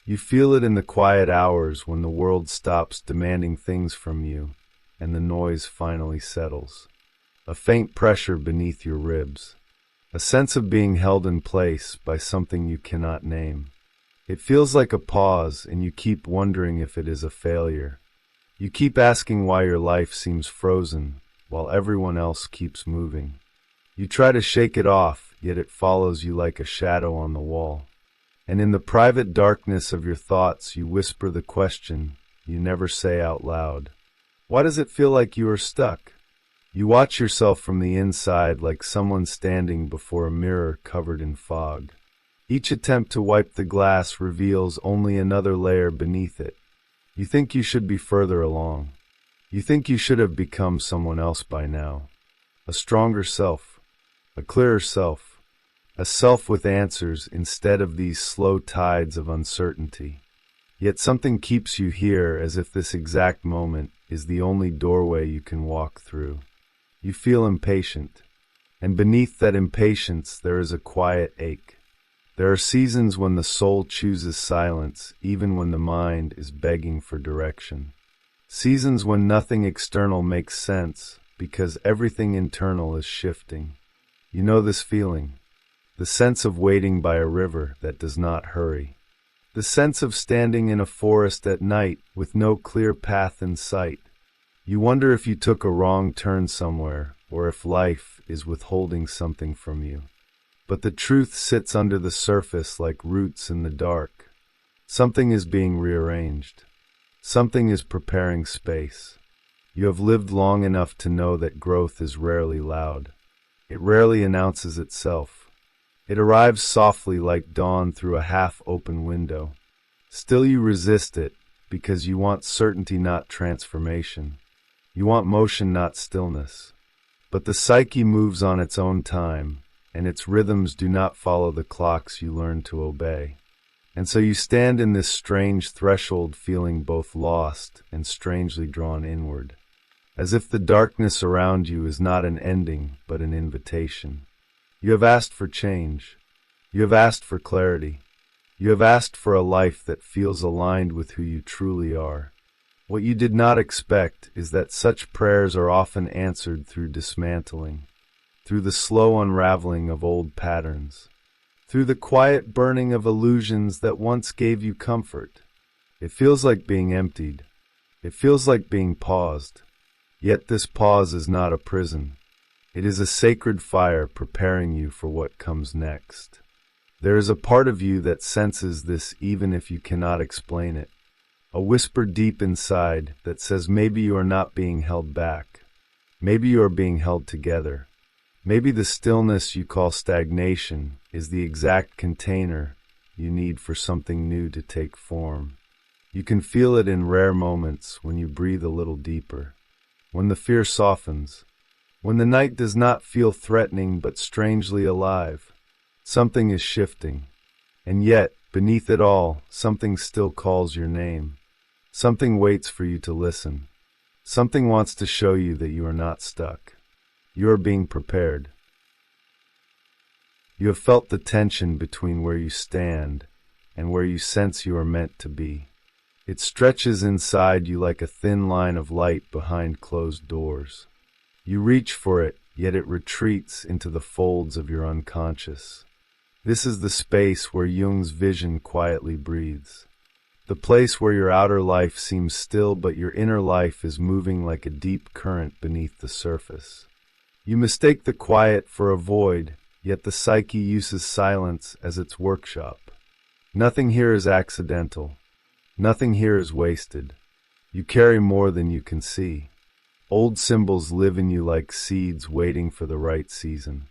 You feel it in the quiet hours when the world stops demanding things from you and the noise finally settles. A faint pressure beneath your ribs. A sense of being held in place by something you cannot name. It feels like a pause, and you keep wondering if it is a failure. You keep asking why your life seems frozen while everyone else keeps moving. You try to shake it off, yet it follows you like a shadow on the wall. And in the private darkness of your thoughts, you whisper the question you never say out loud. Why does it feel like you are stuck? You watch yourself from the inside like someone standing before a mirror covered in fog. Each attempt to wipe the glass reveals only another layer beneath it. You think you should be further along. You think you should have become someone else by now. A stronger self, a clearer self, a self with answers instead of these slow tides of uncertainty. Yet something keeps you here, as if this exact moment is the only doorway you can walk through. You feel impatient, and beneath that impatience there is a quiet ache. There are seasons when the soul chooses silence, even when the mind is begging for direction. Seasons when nothing external makes sense, because everything internal is shifting. You know this feeling, the sense of waiting by a river that does not hurry. The sense of standing in a forest at night with no clear path in sight. You wonder if you took a wrong turn somewhere, or if life is withholding something from you. But the truth sits under the surface like roots in the dark. Something is being rearranged. Something is preparing space. You have lived long enough to know that growth is rarely loud. It rarely announces itself. It arrives softly like dawn through a half-open window. Still you resist it, because you want certainty, not transformation. You want motion, not stillness. But the psyche moves on its own time, and its rhythms do not follow the clocks you learn to obey. And so you stand in this strange threshold, feeling both lost and strangely drawn inward, as if the darkness around you is not an ending, but an invitation. You have asked for change. You have asked for clarity. You have asked for a life that feels aligned with who you truly are. What you did not expect is that such prayers are often answered through dismantling, through the slow unraveling of old patterns, through the quiet burning of illusions that once gave you comfort. It feels like being emptied. It feels like being paused. Yet this pause is not a prison. It is a sacred fire preparing you for what comes next. There is a part of you that senses this even if you cannot explain it. A whisper deep inside that says maybe you are not being held back. Maybe you are being held together. Maybe the stillness you call stagnation is the exact container you need for something new to take form. You can feel it in rare moments when you breathe a little deeper, when the fear softens, when the night does not feel threatening but strangely alive. Something is shifting, and yet, beneath it all, something still calls your name. Something waits for you to listen. Something wants to show you that you are not stuck. You are being prepared. You have felt the tension between where you stand and where you sense you are meant to be. It stretches inside you like a thin line of light behind closed doors. You reach for it, yet it retreats into the folds of your unconscious. This is the space where Jung's vision quietly breathes. The place where your outer life seems still, but your inner life is moving like a deep current beneath the surface. You mistake the quiet for a void, yet the psyche uses silence as its workshop. Nothing here is accidental. Nothing here is wasted. You carry more than you can see. Old symbols live in you like seeds waiting for the right season.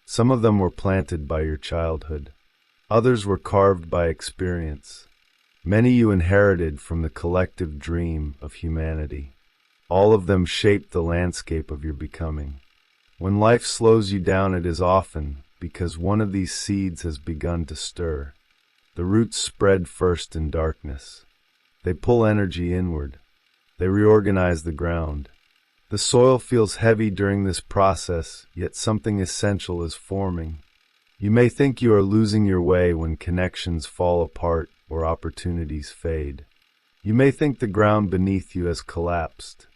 Some of them were planted by your childhood. Others were carved by experience. Many you inherited from the collective dream of humanity. All of them shaped the landscape of your becoming. When life slows you down, it is often because one of these seeds has begun to stir. The roots spread first in darkness. They pull energy inward. They reorganize the ground. The soil feels heavy during this process, yet something essential is forming. You may think you are losing your way when connections fall apart or opportunities fade. You may think the ground beneath you has collapsed,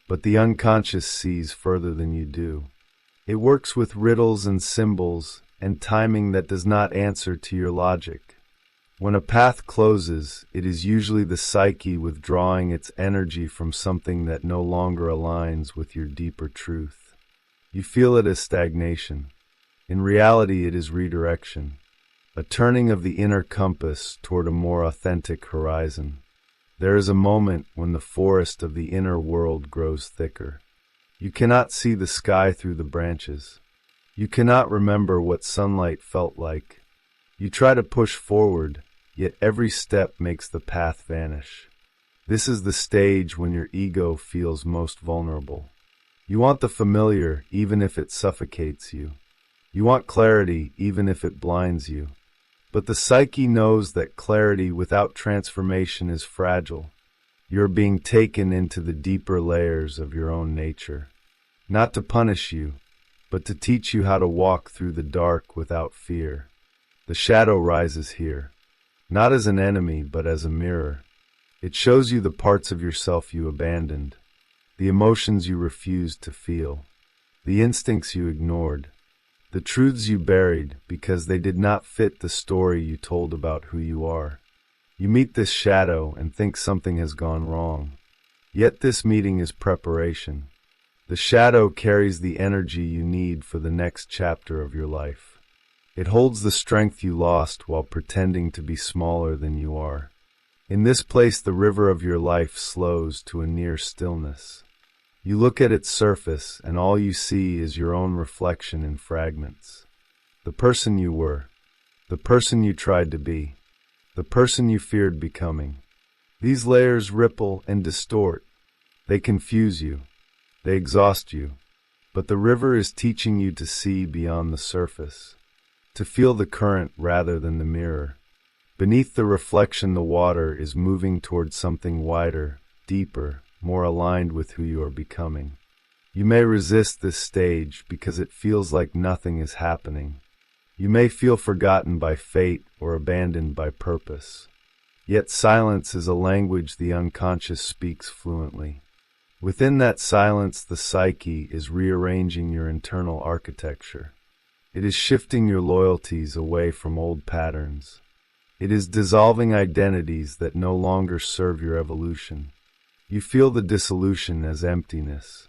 but the unconscious sees further than you do. It works with riddles and symbols and timing that does not answer to your logic. When a path closes, it is usually the psyche withdrawing its energy from something that no longer aligns with your deeper truth. You feel it as stagnation. In reality, it is redirection, a turning of the inner compass toward a more authentic horizon. There is a moment when the forest of the inner world grows thicker. You cannot see the sky through the branches. You cannot remember what sunlight felt like. You try to push forward, yet every step makes the path vanish. This is the stage when your ego feels most vulnerable. You want the familiar, even if it suffocates you. You want clarity, even if it blinds you. But the psyche knows that clarity without transformation is fragile. You're being taken into the deeper layers of your own nature. Not to punish you, but to teach you how to walk through the dark without fear. The shadow rises here, not as an enemy, but as a mirror. It shows you the parts of yourself you abandoned, the emotions you refused to feel, the instincts you ignored, the truths you buried because they did not fit the story you told about who you are. You meet this shadow and think something has gone wrong. Yet this meeting is preparation. The shadow carries the energy you need for the next chapter of your life. It holds the strength you lost while pretending to be smaller than you are. In this place, the river of your life slows to a near stillness. You look at its surface, and all you see is your own reflection in fragments. The person you were, the person you tried to be, the person you feared becoming. These layers ripple and distort. They confuse you. They exhaust you. But the river is teaching you to see beyond the surface, to feel the current rather than the mirror. Beneath the reflection, the water is moving towards something wider, deeper, more aligned with who you are becoming. You may resist this stage because it feels like nothing is happening. You may feel forgotten by fate or abandoned by purpose. Yet silence is a language the unconscious speaks fluently. Within that silence, the psyche is rearranging your internal architecture. It is shifting your loyalties away from old patterns. It is dissolving identities that no longer serve your evolution. You feel the dissolution as emptiness.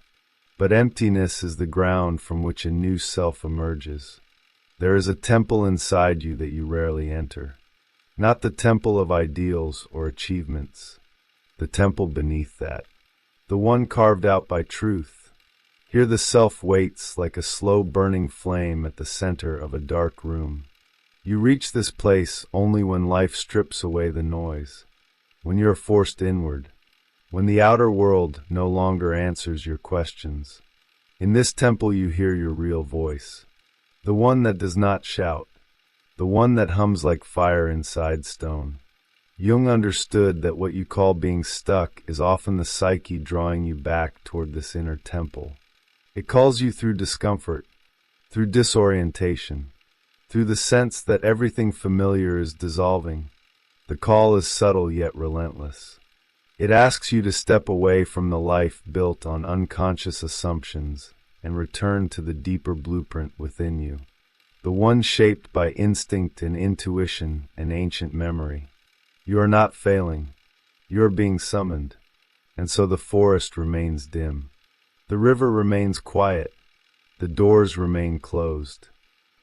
But emptiness is the ground from which a new self emerges. There is a temple inside you that you rarely enter. Not the temple of ideals or achievements. The temple beneath that. The one carved out by truth. Here the self waits like a slow burning flame at the center of a dark room. You reach this place only when life strips away the noise, when you are forced inward, when the outer world no longer answers your questions. In this temple you hear your real voice, the one that does not shout, the one that hums like fire inside stone. Jung understood that what you call being stuck is often the psyche drawing you back toward this inner temple. It calls you through discomfort, through disorientation, through the sense that everything familiar is dissolving. The call is subtle yet relentless. It asks you to step away from the life built on unconscious assumptions and return to the deeper blueprint within you, the one shaped by instinct and intuition and ancient memory. You are not failing. You are being summoned. And so the forest remains dim. The river remains quiet. The doors remain closed.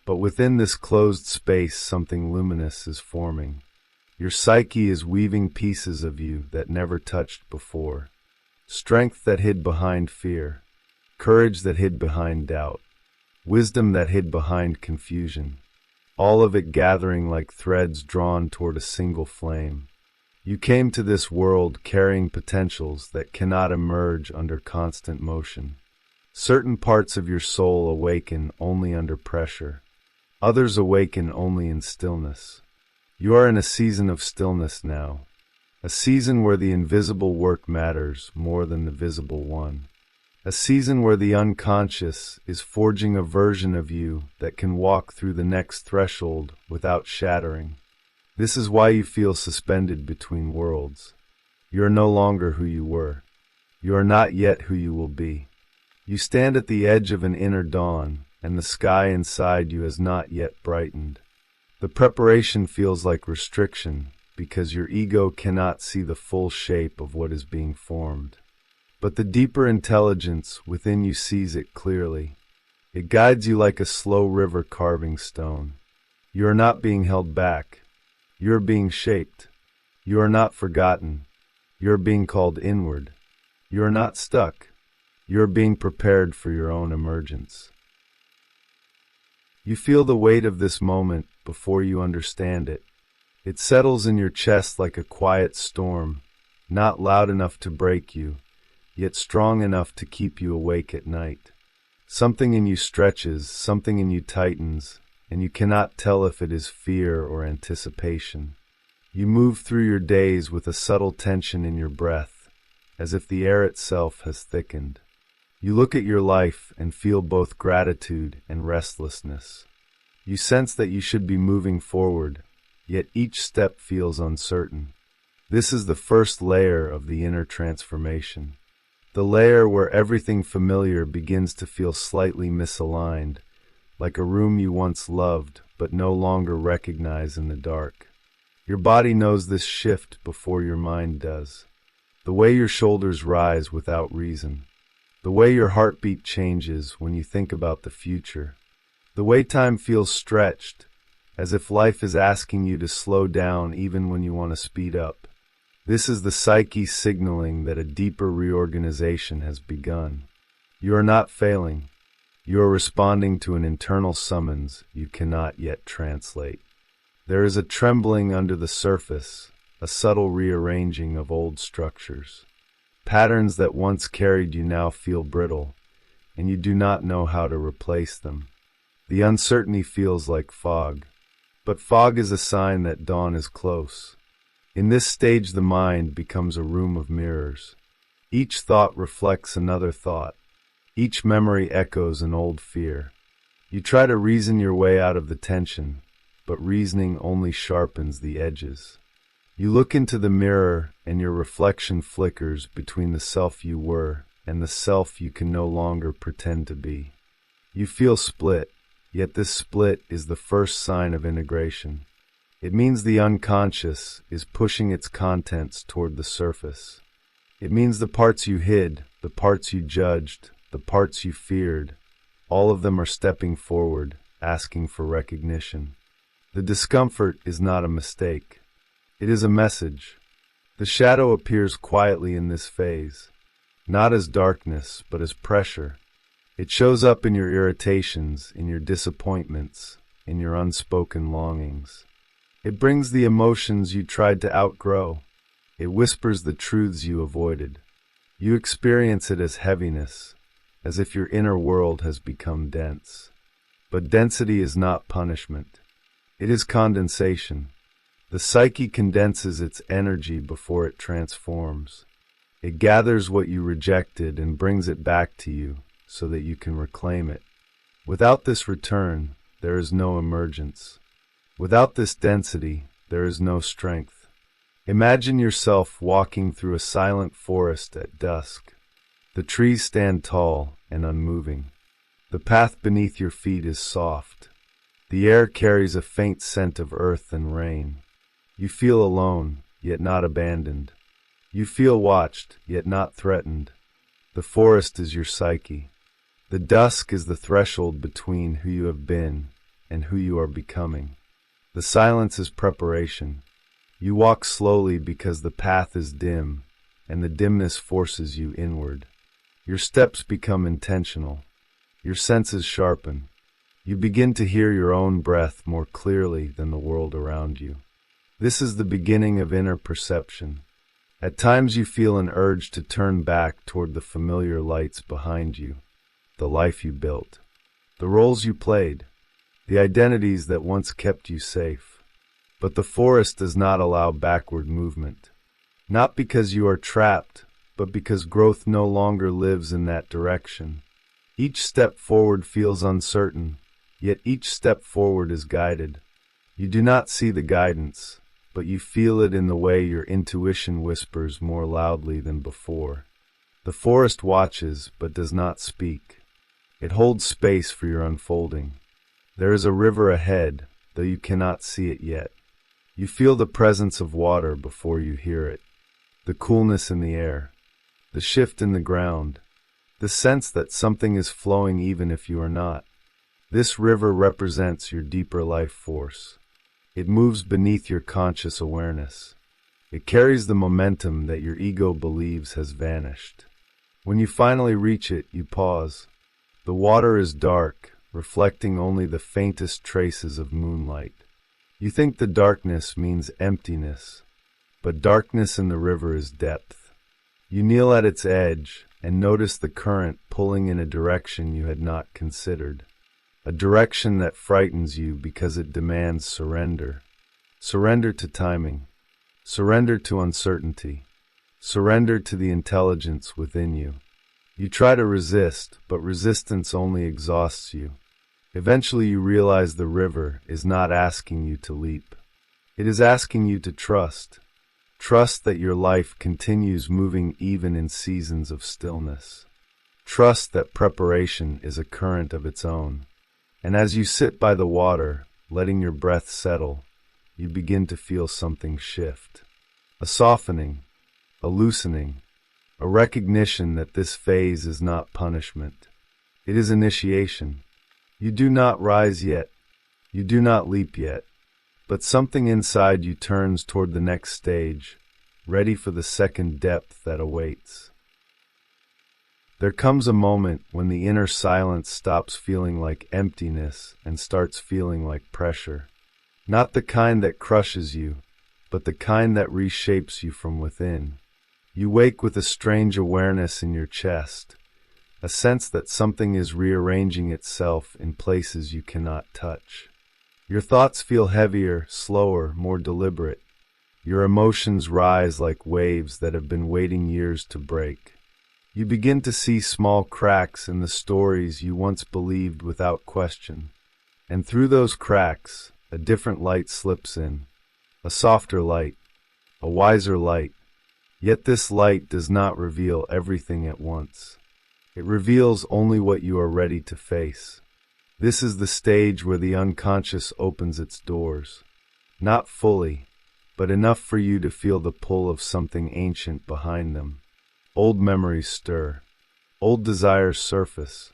But within this closed space, something luminous is forming. Your psyche is weaving pieces of you that never touched before. Strength that hid behind fear. Courage that hid behind doubt. Wisdom that hid behind confusion. All of it gathering like threads drawn toward a single flame. You came to this world carrying potentials that cannot emerge under constant motion. Certain parts of your soul awaken only under pressure. Others awaken only in stillness. You are in a season of stillness now, a season where the invisible work matters more than the visible one. A season where the unconscious is forging a version of you that can walk through the next threshold without shattering. This is why you feel suspended between worlds. You are no longer who you were. You are not yet who you will be. You stand at the edge of an inner dawn, and the sky inside you has not yet brightened. The preparation feels like restriction, because your ego cannot see the full shape of what is being formed. But the deeper intelligence within you sees it clearly. It guides you like a slow river carving stone. You are not being held back. You are being shaped. You are not forgotten. You are being called inward. You are not stuck. You are being prepared for your own emergence. You feel the weight of this moment before you understand it. It settles in your chest like a quiet storm, not loud enough to break you, yet strong enough to keep you awake at night. Something in you stretches, something in you tightens, and you cannot tell if it is fear or anticipation. You move through your days with a subtle tension in your breath, as if the air itself has thickened. You look at your life and feel both gratitude and restlessness. You sense that you should be moving forward, yet each step feels uncertain. This is the first layer of the inner transformation. The layer where everything familiar begins to feel slightly misaligned, like a room you once loved but no longer recognize in the dark. Your body knows this shift before your mind does. The way your shoulders rise without reason. The way your heartbeat changes when you think about the future. The way time feels stretched, as if life is asking you to slow down even when you want to speed up. This is the psyche signaling that a deeper reorganization has begun. You are not failing. You are responding to an internal summons you cannot yet translate. There is a trembling under the surface, a subtle rearranging of old structures. Patterns that once carried you now feel brittle, and you do not know how to replace them. The uncertainty feels like fog, but fog is a sign that dawn is close. In this stage, the mind becomes a room of mirrors. Each thought reflects another thought. Each memory echoes an old fear. You try to reason your way out of the tension, but reasoning only sharpens the edges. You look into the mirror, and your reflection flickers between the self you were and the self you can no longer pretend to be. You feel split, yet this split is the first sign of integration. It means the unconscious is pushing its contents toward the surface. It means the parts you hid, the parts you judged, the parts you feared, all of them are stepping forward, asking for recognition. The discomfort is not a mistake. It is a message. The shadow appears quietly in this phase, not as darkness, but as pressure. It shows up in your irritations, in your disappointments, in your unspoken longings. It brings the emotions you tried to outgrow. It whispers the truths you avoided. You experience it as heaviness, as if your inner world has become dense. But density is not punishment. It is condensation. The psyche condenses its energy before it transforms. It gathers what you rejected and brings it back to you so that you can reclaim it. Without this return, there is no emergence. Without this density, there is no strength. Imagine yourself walking through a silent forest at dusk. The trees stand tall and unmoving. The path beneath your feet is soft. The air carries a faint scent of earth and rain. You feel alone, yet not abandoned. You feel watched, yet not threatened. The forest is your psyche. The dusk is the threshold between who you have been and who you are becoming. The silence is preparation. You walk slowly because the path is dim, and the dimness forces you inward. Your steps become intentional. Your senses sharpen. You begin to hear your own breath more clearly than the world around you. This is the beginning of inner perception. At times you feel an urge to turn back toward the familiar lights behind you, the life you built, the roles you played, the identities that once kept you safe. But the forest does not allow backward movement, not because you are trapped, but because growth no longer lives in that direction. Each step forward feels uncertain, yet each step forward is guided. You do not see the guidance, but you feel it in the way your intuition whispers more loudly than before. The forest watches but does not speak. It holds space for your unfolding. There is a river ahead, though you cannot see it yet. You feel the presence of water before you hear it, the coolness in the air, the shift in the ground, the sense that something is flowing even if you are not. This river represents your deeper life force. It moves beneath your conscious awareness. It carries the momentum that your ego believes has vanished. When you finally reach it, you pause. The water is dark, reflecting only the faintest traces of moonlight. You think the darkness means emptiness, but darkness in the river is depth. You kneel at its edge and notice the current pulling in a direction you had not considered. A direction that frightens you because it demands surrender. Surrender to timing. Surrender to uncertainty. Surrender to the intelligence within you. You try to resist, but resistance only exhausts you. Eventually you realize the river is not asking you to leap. It is asking you to trust. Trust that your life continues moving even in seasons of stillness. Trust that preparation is a current of its own. And as you sit by the water, letting your breath settle, you begin to feel something shift. A softening, a loosening, a recognition that this phase is not punishment. It is initiation. You do not rise yet. You do not leap yet. But something inside you turns toward the next stage, ready for the second depth that awaits. There comes a moment when the inner silence stops feeling like emptiness and starts feeling like pressure. Not the kind that crushes you, but the kind that reshapes you from within. You wake with a strange awareness in your chest, a sense that something is rearranging itself in places you cannot touch. Your thoughts feel heavier, slower, more deliberate. Your emotions rise like waves that have been waiting years to break. You begin to see small cracks in the stories you once believed without question. And through those cracks, a different light slips in. A softer light, a wiser light. Yet this light does not reveal everything at once. It reveals only what you are ready to face. This is the stage where the unconscious opens its doors. Not fully, but enough for you to feel the pull of something ancient behind them. Old memories stir. Old desires surface.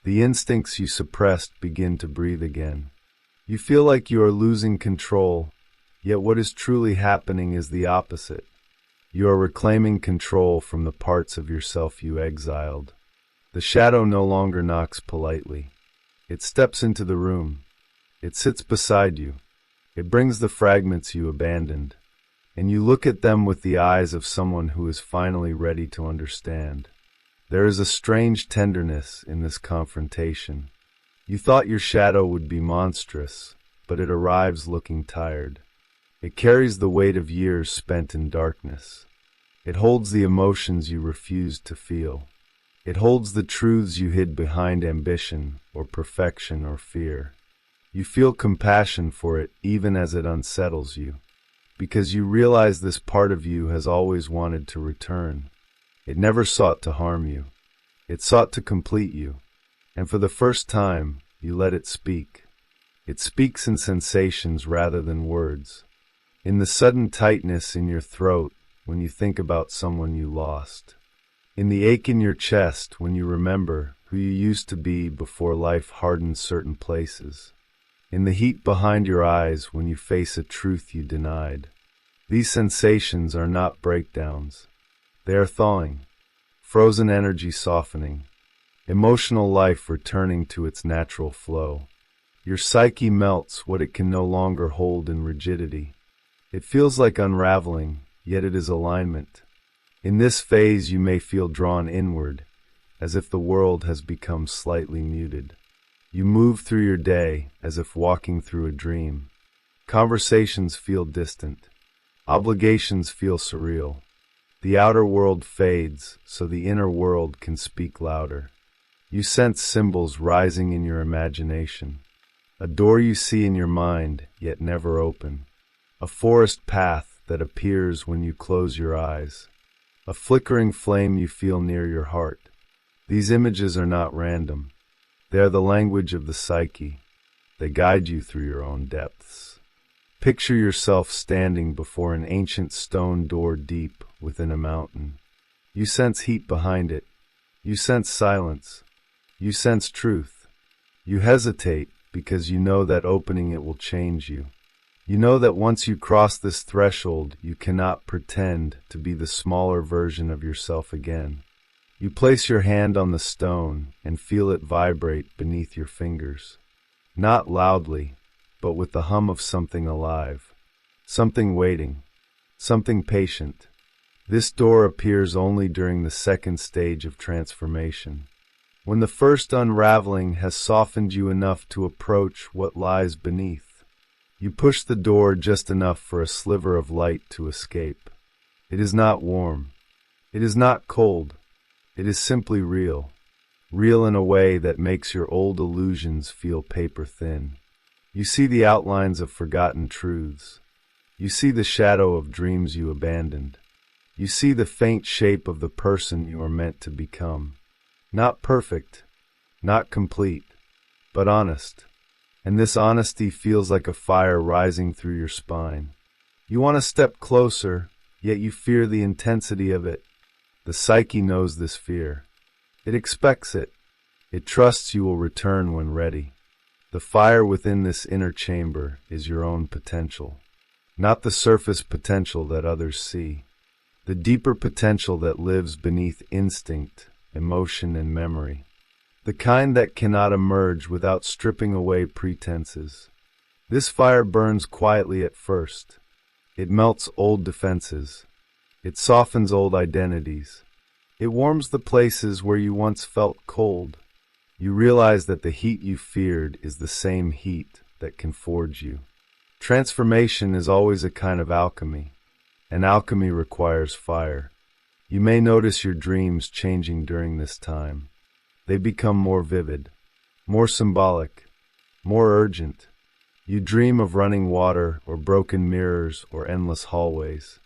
The instincts you suppressed begin to breathe again. You feel like you are losing control, yet what is truly happening is the opposite. You are reclaiming control from the parts of yourself you exiled. The shadow no longer knocks politely. It steps into the room. It sits beside you. It brings the fragments you abandoned. And you look at them with the eyes of someone who is finally ready to understand. There is a strange tenderness in this confrontation. You thought your shadow would be monstrous, but it arrives looking tired. It carries the weight of years spent in darkness. It holds the emotions you refused to feel. It holds the truths you hid behind ambition or perfection or fear. You feel compassion for it even as it unsettles you. Because you realize this part of you has always wanted to return. It never sought to harm you. It sought to complete you. And for the first time, you let it speak. It speaks in sensations rather than words. In the sudden tightness in your throat when you think about someone you lost. In the ache in your chest when you remember who you used to be before life hardened certain places. In the heat behind your eyes when you face a truth you denied. These sensations are not breakdowns. They are thawing, frozen energy softening, emotional life returning to its natural flow. Your psyche melts what it can no longer hold in rigidity. It feels like unraveling, yet it is alignment. In this phase you may feel drawn inward, as if the world has become slightly muted. You move through your day as if walking through a dream. Conversations feel distant. Obligations feel surreal. The outer world fades so the inner world can speak louder. You sense symbols rising in your imagination. A door you see in your mind, yet never open. a forest path that appears when you close your eyes, a flickering flame you feel near your heart. These images are not random. They are the language of the psyche. They guide you through your own depths. Picture yourself standing before an ancient stone door deep within a mountain. You sense heat behind it. You sense silence. You sense truth. You hesitate because you know that opening it will change you. You know that once you cross this threshold, you cannot pretend to be the smaller version of yourself again. You place your hand on the stone and feel it vibrate beneath your fingers. Not loudly, but with the hum of something alive. Something waiting. Something patient. This door appears only during the second stage of transformation. When the first unraveling has softened you enough to approach what lies beneath. You push the door just enough for a sliver of light to escape. It is not warm. It is not cold. It is simply real. Real in a way that makes your old illusions feel paper thin. You see the outlines of forgotten truths. You see the shadow of dreams you abandoned. You see the faint shape of the person you are meant to become. Not perfect, not complete, but honest. And this honesty feels like a fire rising through your spine. You want to step closer, yet you fear the intensity of it. The psyche knows this fear. It expects it. It trusts you will return when ready. The fire within this inner chamber is your own potential, not the surface potential that others see. The deeper potential that lives beneath instinct, emotion, and memory. The kind that cannot emerge without stripping away pretenses. This fire burns quietly at first. It melts old defenses. It softens old identities. It warms the places where you once felt cold. You realize that the heat you feared is the same heat that can forge you. Transformation is always a kind of alchemy, and alchemy requires fire. You may notice your dreams changing during this time. They become more vivid, more symbolic, more urgent. You dream of running water or broken mirrors or endless hallways.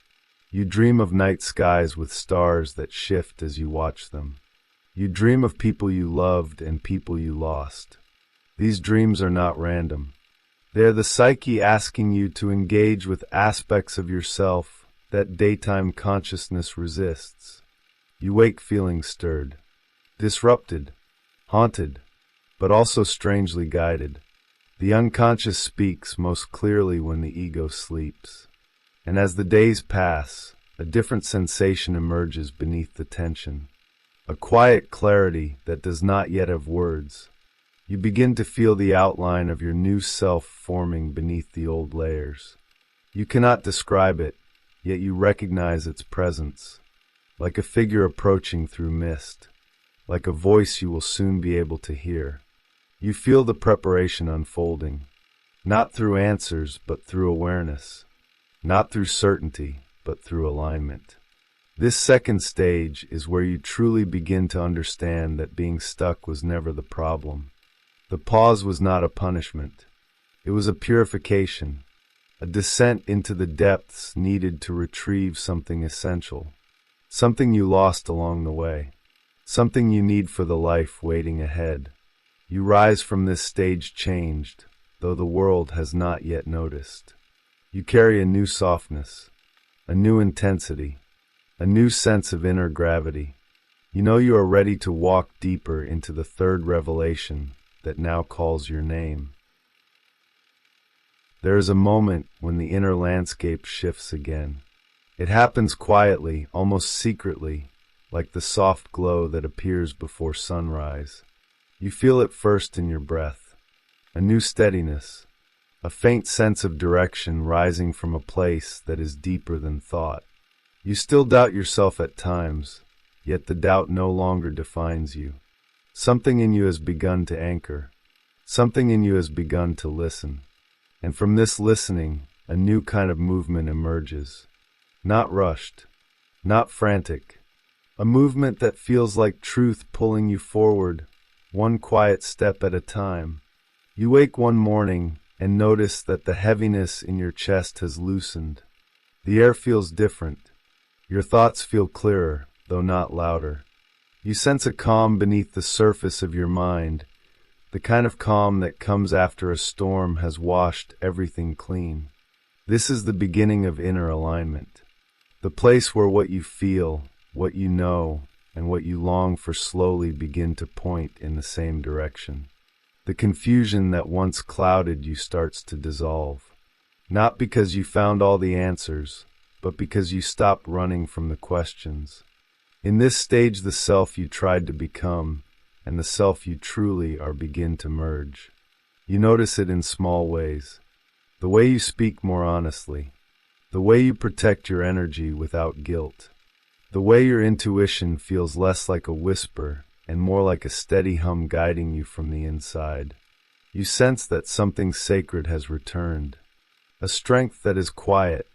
You dream of night skies with stars that shift as you watch them. You dream of people you loved and people you lost. These dreams are not random. They are the psyche asking you to engage with aspects of yourself that daytime consciousness resists. You wake feeling stirred. Disrupted, haunted, but also strangely guided. The unconscious speaks most clearly when the ego sleeps. And as the days pass, a different sensation emerges beneath the tension. A quiet clarity that does not yet have words. You begin to feel the outline of your new self forming beneath the old layers. You cannot describe it, yet you recognize its presence, like a figure approaching through mist. Like a voice you will soon be able to hear. You feel the preparation unfolding, not through answers, but through awareness, not through certainty, but through alignment. This second stage is where you truly begin to understand that being stuck was never the problem. The pause was not a punishment. It was a purification, a descent into the depths needed to retrieve something essential, something you lost along the way. Something you need for the life waiting ahead. You rise from this stage changed, though the world has not yet noticed. You carry a new softness, a new intensity, a new sense of inner gravity. You know you are ready to walk deeper into the third revelation that now calls your name. There is a moment when the inner landscape shifts again. It happens quietly, almost secretly, like the soft glow that appears before sunrise. You feel it first in your breath, a new steadiness, a faint sense of direction rising from a place that is deeper than thought. You still doubt yourself at times, yet the doubt no longer defines you. Something in you has begun to anchor. Something in you has begun to listen. And from this listening, a new kind of movement emerges. Not rushed, not frantic. A movement that feels like truth pulling you forward, one quiet step at a time. You wake one morning, and notice that the heaviness in your chest has loosened. The air feels different. Your thoughts feel clearer, though not louder. You sense a calm beneath the surface of your mind, the kind of calm that comes after a storm has washed everything clean. This is the beginning of inner alignment, the place where what you feel, what you know, and what you long for slowly begin to point in the same direction. The confusion that once clouded you starts to dissolve, not because you found all the answers, but because you stopped running from the questions. In this stage, the self you tried to become and the self you truly are begin to merge. You notice it in small ways. The way you speak more honestly, the way you protect your energy without guilt, the way your intuition feels less like a whisper and more like a steady hum guiding you from the inside. You sense that something sacred has returned, a strength that is quiet,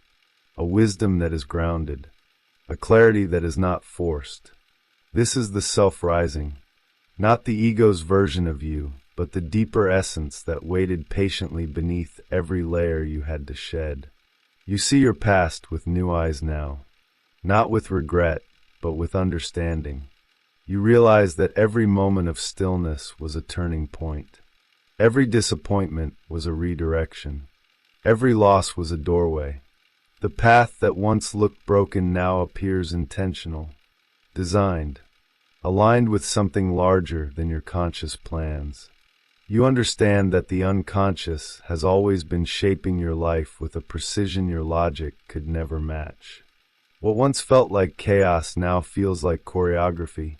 a wisdom that is grounded, a clarity that is not forced. This is the self rising, not the ego's version of you, but the deeper essence that waited patiently beneath every layer you had to shed. You see your past with new eyes now, not with regret, but with understanding. You realize that every moment of stillness was a turning point. Every disappointment was a redirection. Every loss was a doorway. The path that once looked broken now appears intentional, designed, aligned with something larger than your conscious plans. You understand that the unconscious has always been shaping your life with a precision your logic could never match. What once felt like chaos now feels like choreography.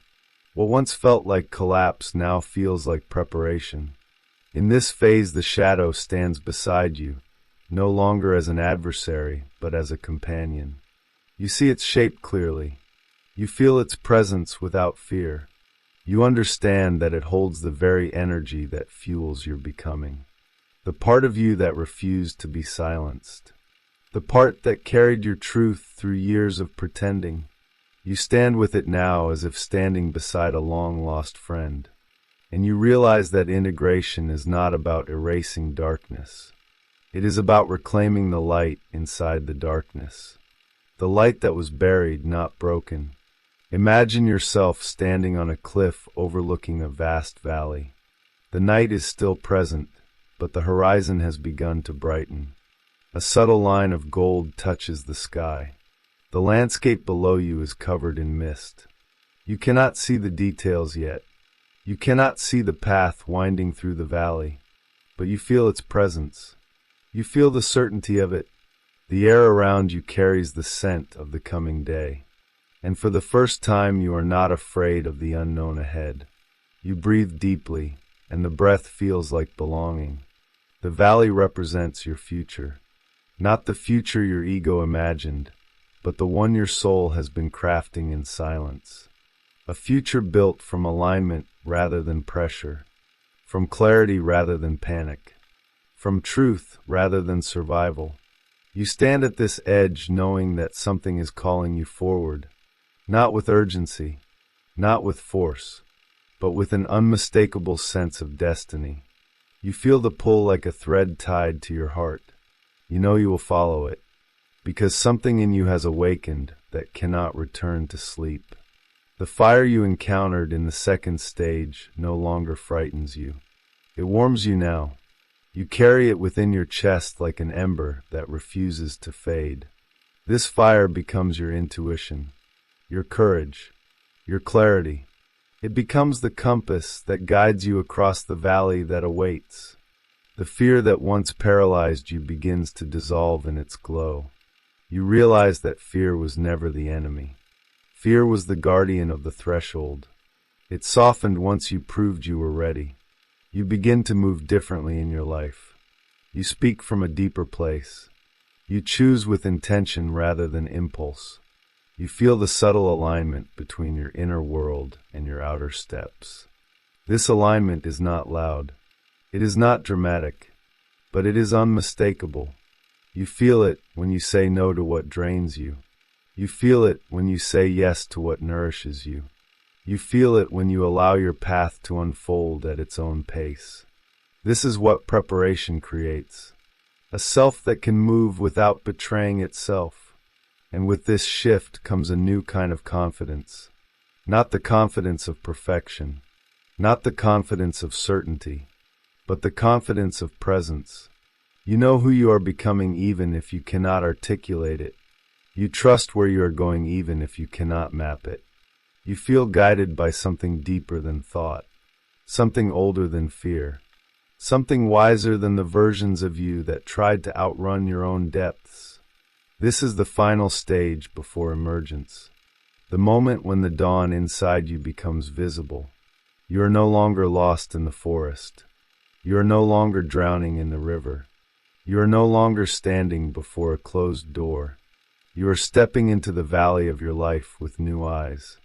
What once felt like collapse now feels like preparation. In this phase, the shadow stands beside you, no longer as an adversary, but as a companion. You see its shape clearly. You feel its presence without fear. You understand that it holds the very energy that fuels your becoming. The part of you that refused to be silenced. The part that carried your truth through years of pretending. You stand with it now as if standing beside a long-lost friend. And you realize that integration is not about erasing darkness. It is about reclaiming the light inside the darkness. The light that was buried, not broken. Imagine yourself standing on a cliff overlooking a vast valley. The night is still present, but the horizon has begun to brighten. A subtle line of gold touches the sky. The landscape below you is covered in mist. You cannot see the details yet. You cannot see the path winding through the valley, but you feel its presence. You feel the certainty of it. The air around you carries the scent of the coming day. And for the first time, you are not afraid of the unknown ahead. You breathe deeply, and the breath feels like belonging. The valley represents your future. Not the future your ego imagined, but the one your soul has been crafting in silence. A future built from alignment rather than pressure, from clarity rather than panic, from truth rather than survival. You stand at this edge knowing that something is calling you forward. Not with urgency, not with force, but with an unmistakable sense of destiny. You feel the pull like a thread tied to your heart. You know you will follow it, because something in you has awakened that cannot return to sleep. The fire you encountered in the second stage no longer frightens you. It warms you now. You carry it within your chest like an ember that refuses to fade. This fire becomes your intuition, your courage, your clarity. It becomes the compass that guides you across the valley that awaits. The fear that once paralyzed you begins to dissolve in its glow. You realize that fear was never the enemy. Fear was the guardian of the threshold. It softened once you proved you were ready. You begin to move differently in your life. You speak from a deeper place. You choose with intention rather than impulse. You feel the subtle alignment between your inner world and your outer steps. This alignment is not loud. It is not dramatic, but it is unmistakable. You feel it when you say no to what drains you. You feel it when you say yes to what nourishes you. You feel it when you allow your path to unfold at its own pace. This is what preparation creates. A self that can move without betraying itself. And with this shift comes a new kind of confidence. Not the confidence of perfection, not the confidence of certainty, but the confidence of presence. You know who you are becoming even if you cannot articulate it. You trust where you are going even if you cannot map it. You feel guided by something deeper than thought, something older than fear, something wiser than the versions of you that tried to outrun your own depths. This is the final stage before emergence, the moment when the dawn inside you becomes visible. You are no longer lost in the forest. You are no longer drowning in the river. You are no longer standing before a closed door. You are stepping into the valley of your life with new eyes.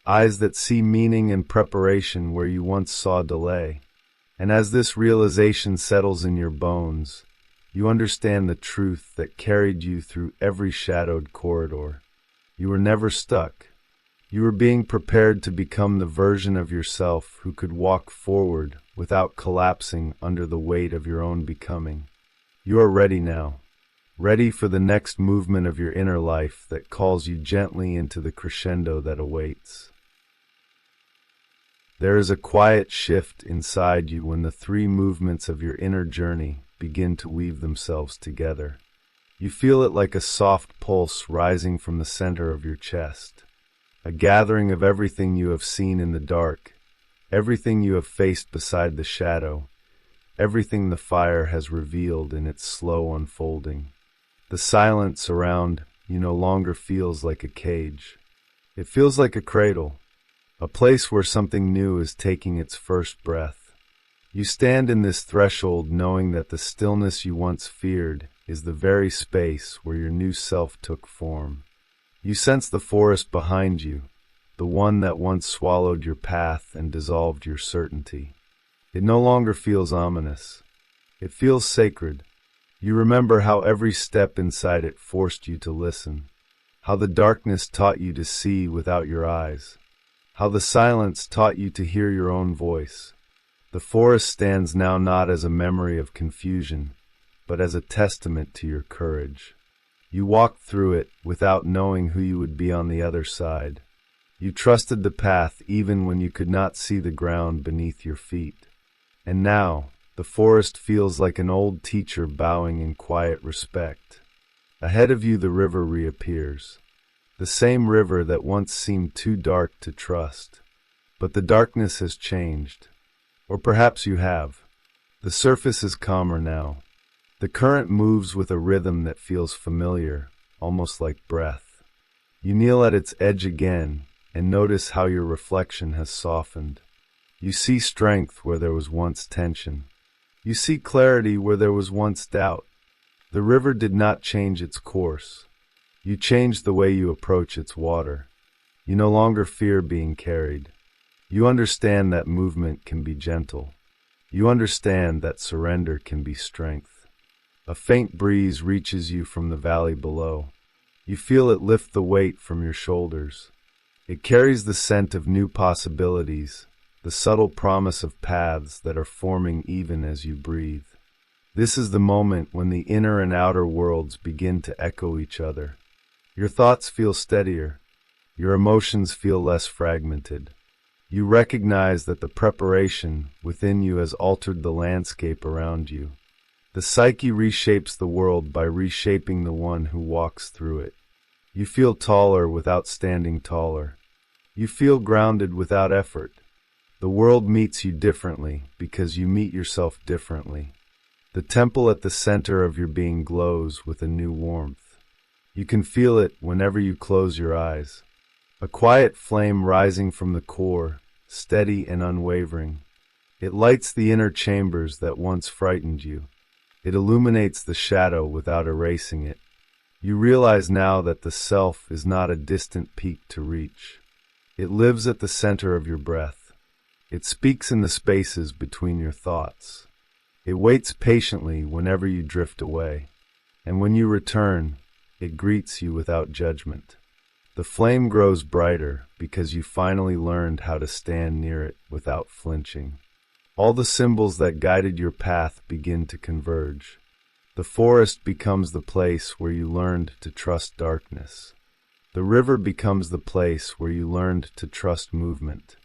Eyes that see meaning and preparation where you once saw delay. And as this realization settles in your bones, you understand the truth that carried you through every shadowed corridor. You were never stuck. You were being prepared to become the version of yourself who could walk forward without collapsing under the weight of your own becoming. You are ready now, ready for the next movement of your inner life that calls you gently into the crescendo that awaits. There is a quiet shift inside you when the three movements of your inner journey begin to weave themselves together. You feel it like a soft pulse rising from the center of your chest, a gathering of everything you have seen in the dark, everything you have faced beside the shadow, everything the fire has revealed in its slow unfolding. The silence around you no longer feels like a cage. It feels like a cradle, a place where something new is taking its first breath. You stand in this threshold knowing that the stillness you once feared is the very space where your new self took form. You sense the forest behind you, the one that once swallowed your path and dissolved your certainty. It no longer feels ominous. It feels sacred. You remember how every step inside it forced you to listen, how the darkness taught you to see without your eyes, how the silence taught you to hear your own voice. The forest stands now not as a memory of confusion, but as a testament to your courage. You walked through it without knowing who you would be on the other side. You trusted the path even when you could not see the ground beneath your feet. And now, the forest feels like an old teacher bowing in quiet respect. Ahead of you the river reappears. The same river that once seemed too dark to trust. But the darkness has changed. Or perhaps you have. The surface is calmer now. The current moves with a rhythm that feels familiar, almost like breath. You kneel at its edge again and notice how your reflection has softened. You see strength where there was once tension. You see clarity where there was once doubt. The river did not change its course. You changed the way you approach its water. You no longer fear being carried. You understand that movement can be gentle. You understand that surrender can be strength. A faint breeze reaches you from the valley below. You feel it lift the weight from your shoulders. It carries the scent of new possibilities, the subtle promise of paths that are forming even as you breathe. This is the moment when the inner and outer worlds begin to echo each other. Your thoughts feel steadier. Your emotions feel less fragmented. You recognize that the preparation within you has altered the landscape around you. The psyche reshapes the world by reshaping the one who walks through it. You feel taller without standing taller. You feel grounded without effort. The world meets you differently because you meet yourself differently. The temple at the center of your being glows with a new warmth. You can feel it whenever you close your eyes. A quiet flame rising from the core, steady and unwavering. It lights the inner chambers that once frightened you. It illuminates the shadow without erasing it. You realize now that the self is not a distant peak to reach. It lives at the center of your breath. It speaks in the spaces between your thoughts. It waits patiently whenever you drift away. And when you return, it greets you without judgment. The flame grows brighter because you finally learned how to stand near it without flinching. All the symbols that guided your path begin to converge. The forest becomes the place where you learned to trust darkness. The river becomes the place where you learned to trust movement.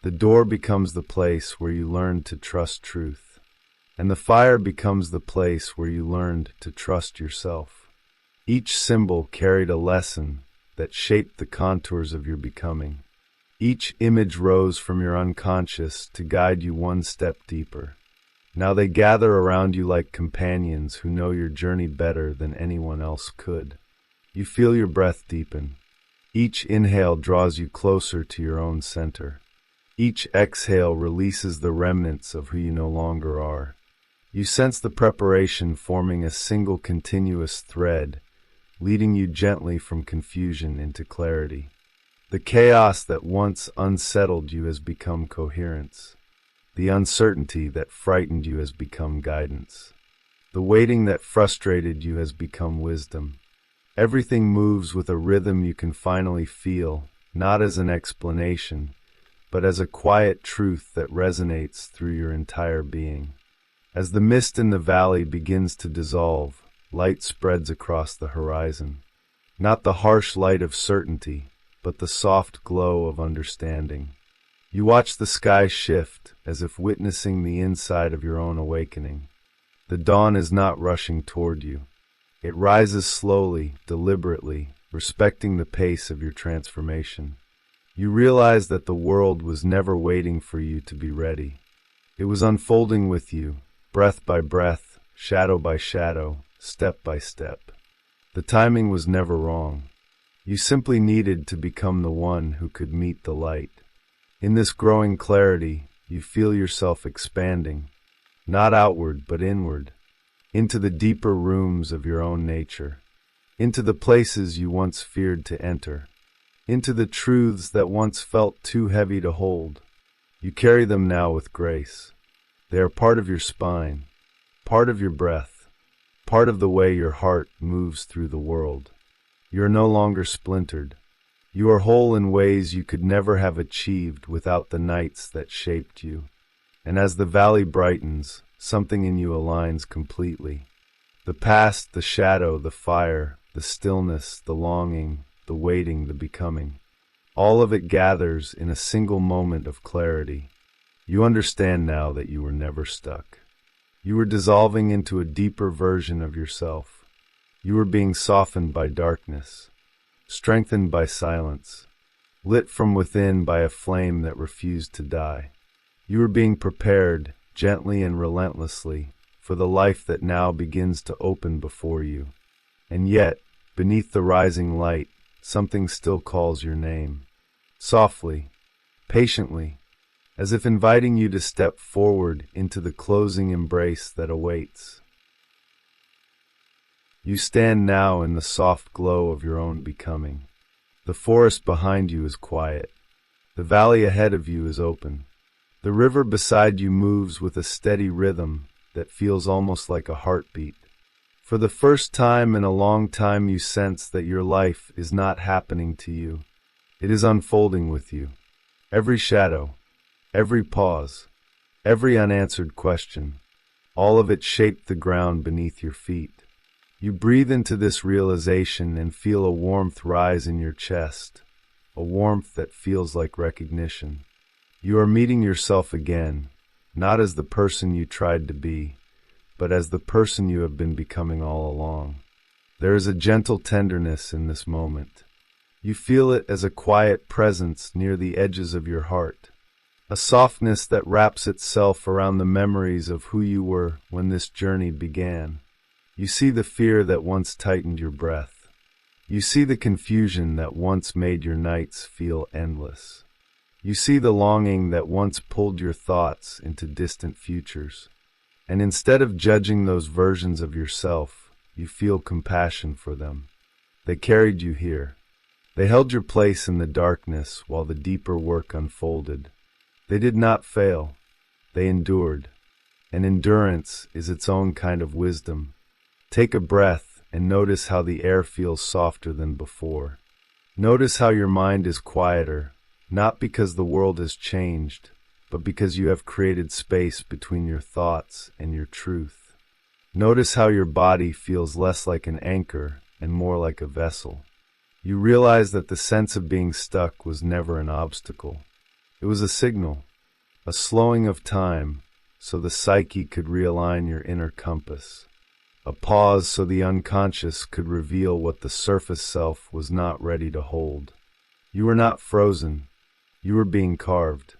The door becomes the place where you learned to trust truth. And the fire becomes the place where you learned to trust yourself. Each symbol carried a lesson that shaped the contours of your becoming. Each image rose from your unconscious to guide you one step deeper. Now they gather around you like companions who know your journey better than anyone else could. You feel your breath deepen. Each inhale draws you closer to your own center. Each exhale releases the remnants of who you no longer are. You sense the preparation forming a single continuous thread, leading you gently from confusion into clarity. The chaos that once unsettled you has become coherence. The uncertainty that frightened you has become guidance. The waiting that frustrated you has become wisdom. Everything moves with a rhythm you can finally feel, not as an explanation, but as a quiet truth that resonates through your entire being. As the mist in the valley begins to dissolve, light spreads across the horizon. Not the harsh light of certainty, but the soft glow of understanding. You watch the sky shift, as if witnessing the inside of your own awakening. The dawn is not rushing toward you. It rises slowly, deliberately, respecting the pace of your transformation. You realize that the world was never waiting for you to be ready. It was unfolding with you, breath by breath, shadow by shadow, step by step. The timing was never wrong. You simply needed to become the one who could meet the light. In this growing clarity, you feel yourself expanding, not outward but inward, into the deeper rooms of your own nature, into the places you once feared to enter, into the truths that once felt too heavy to hold. You carry them now with grace. They are part of your spine, part of your breath, part of the way your heart moves through the world. You are no longer splintered. You are whole in ways you could never have achieved without the nights that shaped you. And as the valley brightens, something in you aligns completely. The past, the shadow, the fire, the stillness, the longing, the waiting, the becoming. All of it gathers in a single moment of clarity. You understand now that you were never stuck. You were dissolving into a deeper version of yourself. You were being softened by darkness, strengthened by silence, lit from within by a flame that refused to die. You were being prepared, gently and relentlessly, for the life that now begins to open before you. And yet, beneath the rising light, something still calls your name. Softly, patiently, as if inviting you to step forward into the closing embrace that awaits. You stand now in the soft glow of your own becoming. The forest behind you is quiet. The valley ahead of you is open. The river beside you moves with a steady rhythm that feels almost like a heartbeat. For the first time in a long time, you sense that your life is not happening to you. It is unfolding with you. Every shadow, every pause, every unanswered question, all of it shaped the ground beneath your feet. You breathe into this realization and feel a warmth rise in your chest, a warmth that feels like recognition. You are meeting yourself again, not as the person you tried to be, but as the person you have been becoming all along. There is a gentle tenderness in this moment. You feel it as a quiet presence near the edges of your heart, a softness that wraps itself around the memories of who you were when this journey began. You see the fear that once tightened your breath. You see the confusion that once made your nights feel endless. You see the longing that once pulled your thoughts into distant futures. And instead of judging those versions of yourself, you feel compassion for them. They carried you here. They held your place in the darkness while the deeper work unfolded. They did not fail. They endured. And endurance is its own kind of wisdom. Take a breath and notice how the air feels softer than before. Notice how your mind is quieter, not because the world has changed, but because you have created space between your thoughts and your truth. Notice how your body feels less like an anchor and more like a vessel. You realize that the sense of being stuck was never an obstacle. It was a signal, a slowing of time, so the psyche could realign your inner compass. A pause so the unconscious could reveal what the surface self was not ready to hold. You were not frozen. You were being carved.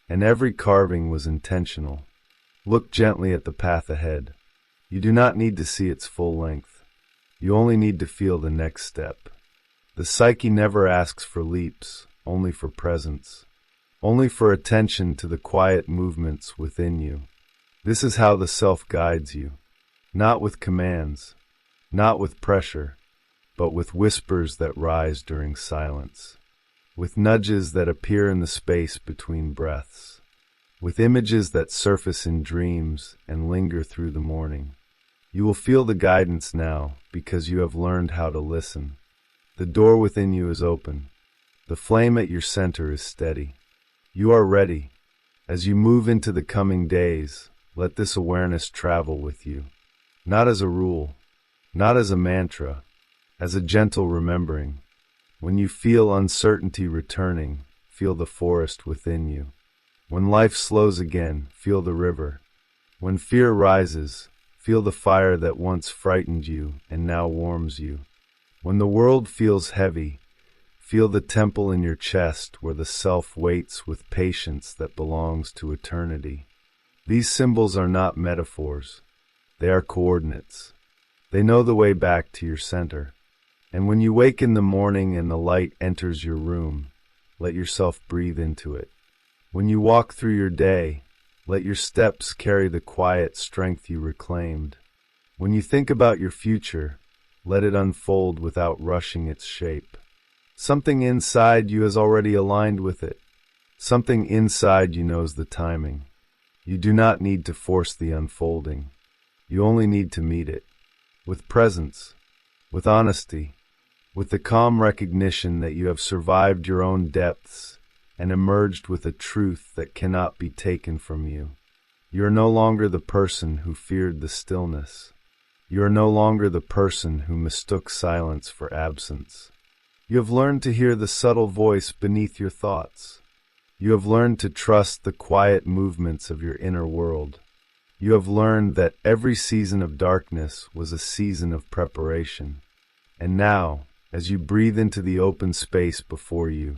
And every carving was intentional. Look gently at the path ahead. You do not need to see its full length. You only need to feel the next step. The psyche never asks for leaps, only for presence. Only for attention to the quiet movements within you. This is how the self guides you. Not with commands, not with pressure, but with whispers that rise during silence. With nudges that appear in the space between breaths. With images that surface in dreams and linger through the morning. You will feel the guidance now because you have learned how to listen. The door within you is open. The flame at your center is steady. You are ready. As you move into the coming days, let this awareness travel with you. Not as a rule, not as a mantra, as a gentle remembering. When you feel uncertainty returning, feel the forest within you. When life slows again, feel the river. When fear rises, feel the fire that once frightened you and now warms you. When the world feels heavy, feel the temple in your chest where the self waits with patience that belongs to eternity. These symbols are not metaphors. They are coordinates. They know the way back to your center. And when you wake in the morning and the light enters your room, let yourself breathe into it. When you walk through your day, let your steps carry the quiet strength you reclaimed. When you think about your future, let it unfold without rushing its shape. Something inside you has already aligned with it. Something inside you knows the timing. You do not need to force the unfolding. You only need to meet it. With presence, with honesty, with the calm recognition that you have survived your own depths and emerged with a truth that cannot be taken from you. You are no longer the person who feared the stillness. You are no longer the person who mistook silence for absence. You have learned to hear the subtle voice beneath your thoughts. You have learned to trust the quiet movements of your inner world. You have learned that every season of darkness was a season of preparation. And now, as you breathe into the open space before you,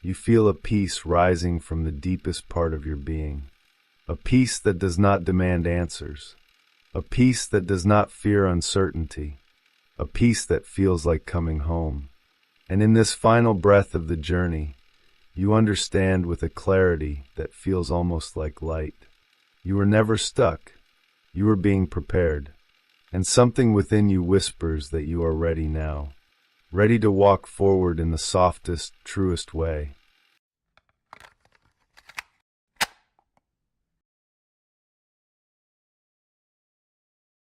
you feel a peace rising from the deepest part of your being. A peace that does not demand answers. A peace that does not fear uncertainty. A peace that feels like coming home. And in this final breath of the journey, you understand with a clarity that feels almost like light. You were never stuck. You were being prepared. And something within you whispers that you are ready now. Ready to walk forward in the softest, truest way.